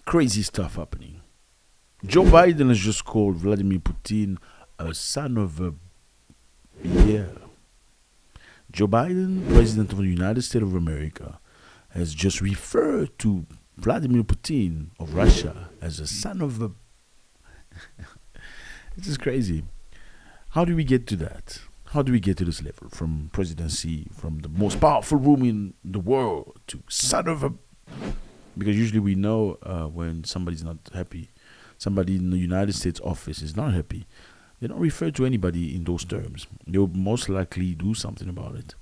Crazy stuff happening. Joe Biden has just called Vladimir Putin a son of a... Yeah. Joe Biden, President of the United States of America, has just referred to Vladimir Putin of Russia as a son of a... This is crazy. How do we get to that? How do we get to this level? From presidency, from the most powerful room in the world, to son of a... Because usually we know when somebody's not happy, somebody in the United States office is not happy, they don't refer to anybody in those terms. They'll most likely do something about it.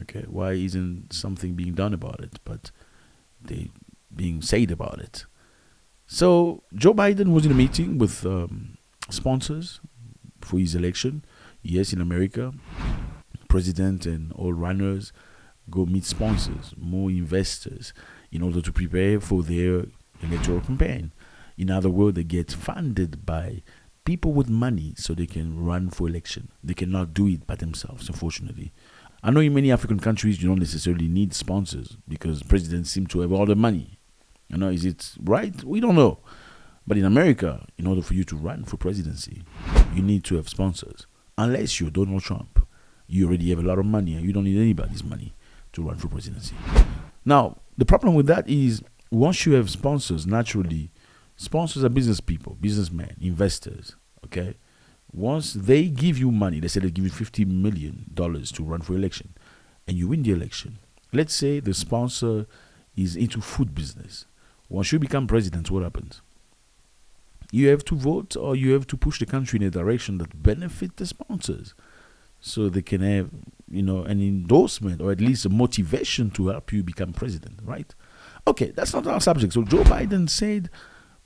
Okay, why isn't something being done about it, but they being said about it? So Joe Biden was in a meeting with sponsors for his election. Yes, in America, president and all runners go meet sponsors, more investors, in order to prepare for their electoral campaign. In other words, they get funded by people with money so they can run for election. They cannot do it by themselves, unfortunately. I know in many African countries you don't necessarily need sponsors because presidents seem to have all the money. You know, is it right? We don't know. But in America, in order for you to run for presidency, you need to have sponsors. Unless you're Donald Trump, you already have a lot of money and you don't need anybody's money to run for presidency. Now, the problem with that is once you have sponsors, naturally, sponsors are business people, businessmen, investors, okay? Once they give you money, they say they give you $50 million to run for election, and you win the election. Let's say the sponsor is into food business. Once you become president, what happens? You have to vote or you have to push the country in a direction that benefit the sponsors so they can have, you know, an endorsement or at least a motivation to help you become president, right? Okay, that's not our subject. So Joe Biden said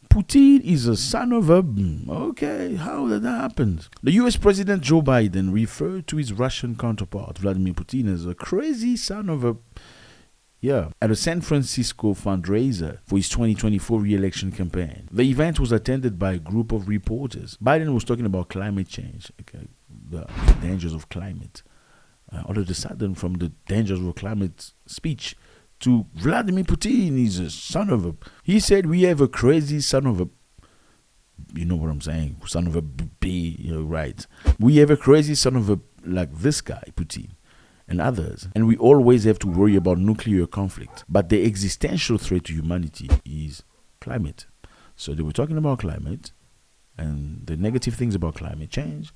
Putin is a son of a... Okay, how did that happen? The US President Joe Biden referred to his Russian counterpart, Vladimir Putin, as a crazy son of a... Yeah, at a San Francisco fundraiser for his 2024 re-election campaign. The event was attended by a group of reporters. Biden was talking about climate change, okay, the dangers of climate. All of a sudden, from the dangers of climate speech to Vladimir Putin, he's a son of a... He said, we have a crazy son of a... You know what I'm saying? Son of a B, you know, right. We have a crazy son of a... Like this guy, Putin. And others. And we always have to worry about nuclear conflict. But the existential threat to humanity is climate. So they were talking about climate and the negative things about climate change.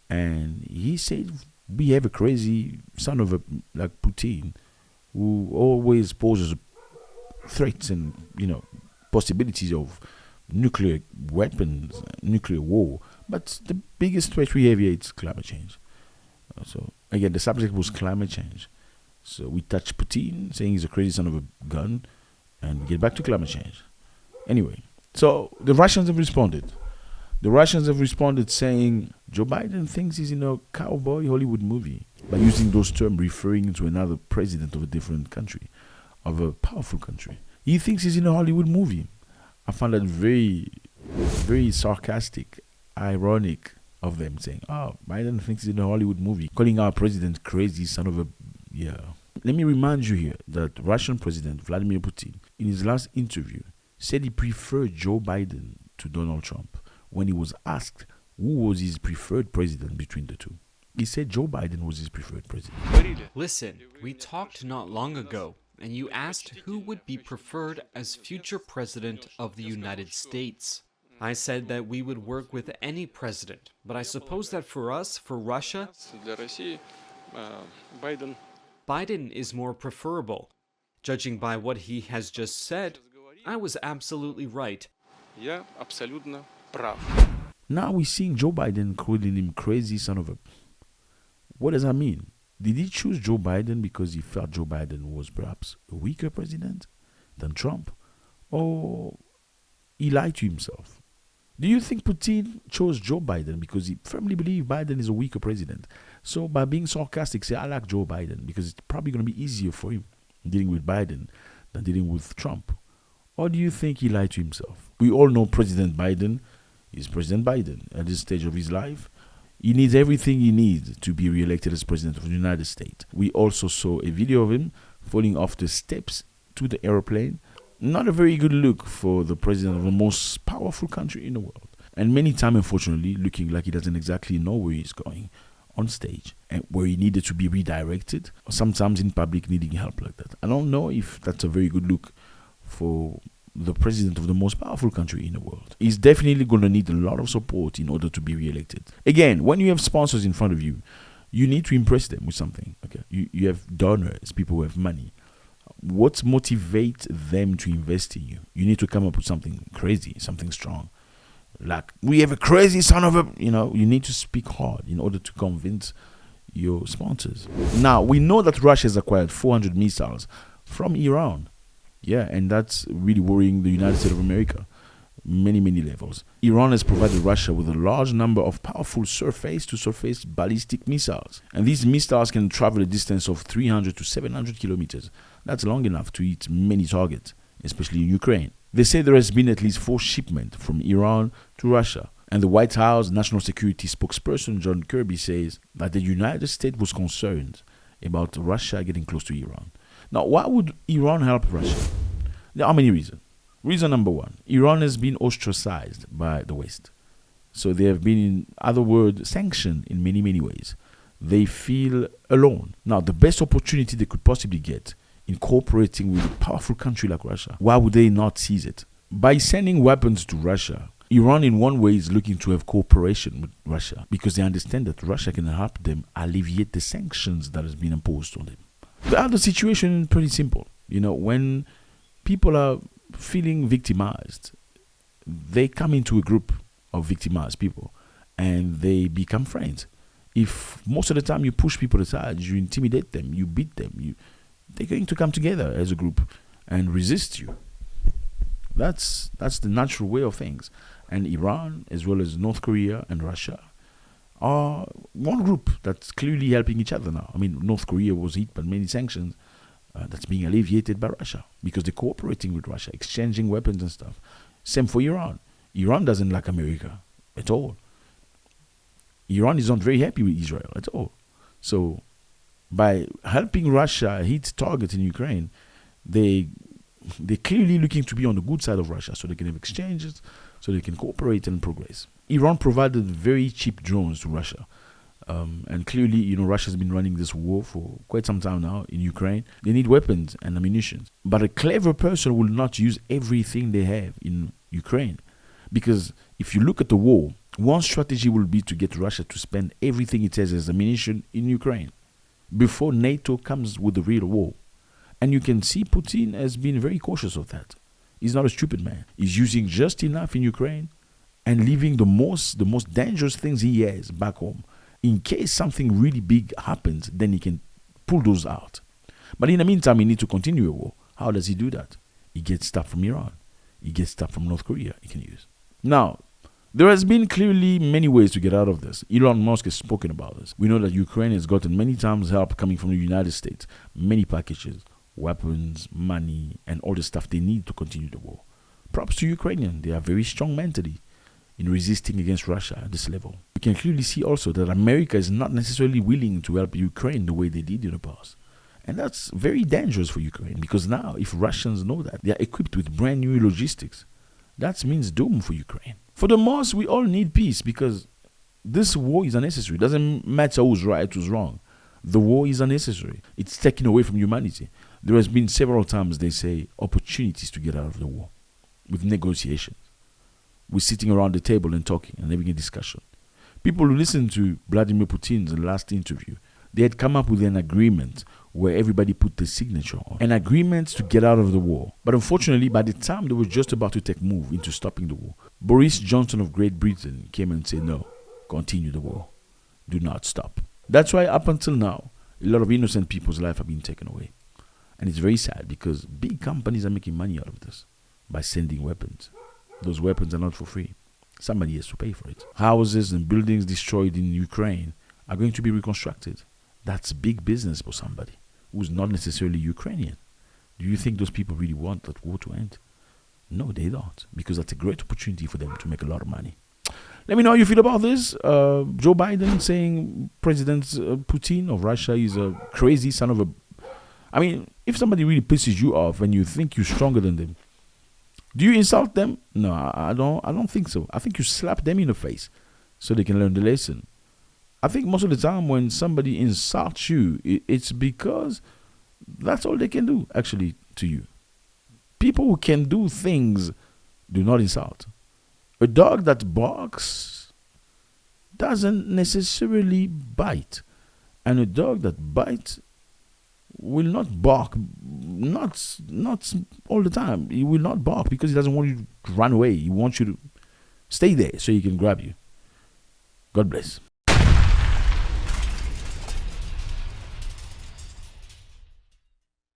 And he said, we have a crazy son of a, like Putin, who always poses threats and, you know, possibilities of nuclear weapons, nuclear war. But the biggest threat we have here is climate change. So again, the subject was climate change. So we touch Putin, saying he's a crazy son of a gun, and we get back to climate change. Anyway, so the Russians have responded. The Russians have responded saying Joe Biden thinks he's in a cowboy Hollywood movie by using those terms referring to another president of a different country, of a powerful country. He thinks he's in a Hollywood movie. I found that very, very sarcastic, ironic of them saying, oh, Biden thinks he's in a Hollywood movie, calling our president crazy son of a... Yeah. Let me remind you here that Russian President Vladimir Putin, in his last interview, said he preferred Joe Biden to Donald Trump when he was asked who was his preferred president between the two. He said Joe Biden was his preferred president. Listen, we talked not long ago, and you asked who would be preferred as future president of the United States. I said that we would work with any president, but I suppose that for us, for Russia, Biden is more preferable. Judging by what he has just said, I was absolutely right. Now we're seeing Joe Biden calling him crazy son of a... What does that mean? Did he choose Joe Biden because he felt Joe Biden was perhaps a weaker president than Trump? Or he lied to himself? Do you think Putin chose Joe Biden because he firmly believes Biden is a weaker president? So by being sarcastic, say, I like Joe Biden because it's probably going to be easier for him dealing with Biden than dealing with Trump. Or do you think he lied to himself? We all know President Biden is President Biden at this stage of his life. He needs everything he needs to be re-elected as President of the United States. We also saw a video of him falling off the steps to the airplane. not a very good look for the president of the most powerful country in the world. And many times, unfortunately, looking like he doesn't exactly know where he's going on stage and where he needed to be redirected, or sometimes in public needing help like that. I don't know if that's a very good look for the president of the most powerful country in the world. He's definitely going to need a lot of support in order to be re-elected. Again, when you have sponsors in front of you, you need to impress them with something. Okay, you have donors, people who have money. What motivates them to invest in you? You need to come up with something crazy, something strong. Like, we have a crazy son of a, you need to speak hard in order to convince your sponsors. Now, we know that Russia has acquired 400 missiles from Iran. Yeah, and that's really worrying the United States of America. Many levels. Iran has provided Russia with a large number of powerful surface-to-surface ballistic missiles. And these missiles can travel a distance of 300 to 700 kilometers. That's long enough to hit many targets, especially in Ukraine. They say there has been at least 4 shipments from Iran to Russia. And the White House National Security spokesperson John Kirby says that the United States was concerned about Russia getting close to Iran. Now, why would Iran help Russia? There are many reasons. Reason number one, Iran has been ostracized by the West. So they have been, in other words, sanctioned in many ways. They feel alone. Now, the best opportunity they could possibly get in cooperating with a powerful country like Russia, why would they not seize it? By sending weapons to Russia, Iran in one way is looking to have cooperation with Russia because they understand that Russia can help them alleviate the sanctions that has been imposed on them. The other situation is pretty simple. When people are feeling victimized, they come into a group of victimized people and they become friends. If most of the time you push people aside, you intimidate them, you beat them, they're going to come together as a group and resist you. That's the natural way of things. And Iran, as well as North Korea and Russia, are one group that's clearly helping each other now. I mean, North Korea was hit by many sanctions. That's being alleviated by Russia because they're cooperating with Russia, exchanging weapons and stuff. Same for Iran. Iran doesn't like America at all. Iran is not very happy with Israel at all. So by helping Russia hit targets in Ukraine, they're clearly looking to be on the good side of Russia so they can have exchanges, so they can cooperate and progress. Iran provided very cheap drones to Russia. And clearly, Russia's been running this war for quite some time now in Ukraine. They need weapons and ammunition. But a clever person will not use everything they have in Ukraine. Because if you look at the war, one strategy will be to get Russia to spend everything it has as ammunition in Ukraine before NATO comes with the real war. And you can see Putin has been very cautious of that. He's not a stupid man. He's using just enough in Ukraine and leaving the most dangerous things he has back home. In case something really big happens, then he can pull those out. But in the meantime, he needs to continue a war. How does he do that? He gets stuff from Iran. He gets stuff from North Korea he can use. Now, there has been clearly many ways to get out of this. Elon Musk has spoken about this. We know that Ukraine has gotten many times help coming from the United States. Many packages, weapons, money, and all the stuff they need to continue the war. Props to Ukrainians. They are very strong mentally in resisting against Russia at this level. We can clearly see also that America is not necessarily willing to help Ukraine the way they did in the past. And that's very dangerous for Ukraine because now if Russians know that, they are equipped with brand new logistics. That means doom for Ukraine. For the most, we all need peace because this war is unnecessary. It doesn't matter who's right, who's wrong. The war is unnecessary. It's taken away from humanity. There has been several times they say opportunities to get out of the war with negotiations. We're sitting around the table and talking and having a discussion. People who listened to Vladimir Putin's last interview, they had come up with an agreement where everybody put their signature on. An agreement to get out of the war. But unfortunately, by the time they were just about to take move into stopping the war, Boris Johnson of Great Britain came and said, no, continue the war. Do not stop. That's why up until now, a lot of innocent people's life have been taken away. And it's very sad because big companies are making money out of this by sending weapons. Those weapons are not for free. Somebody has to pay for it. Houses and buildings destroyed in Ukraine are going to be reconstructed. That's big business for somebody who's not necessarily Ukrainian. Do you think those people really want that war to end? No, they don't, because that's a great opportunity for them to make a lot of money. Let me know how you feel about this. Joe Biden saying President Putin of Russia is a crazy son of a... I mean, if somebody really pisses you off and you think you're stronger than them, Do you insult them? No, I don't. I don't think so. I think you slap them in the face so they can learn the lesson. I think most of the time when somebody insults you, it's because that's all they can do actually to you. People who can do things do not insult. A dog that barks doesn't necessarily bite, and a dog that bites will not bark. Not all the time. He will not bark because he doesn't want you to run away. He wants you to stay there so he can grab you. God bless.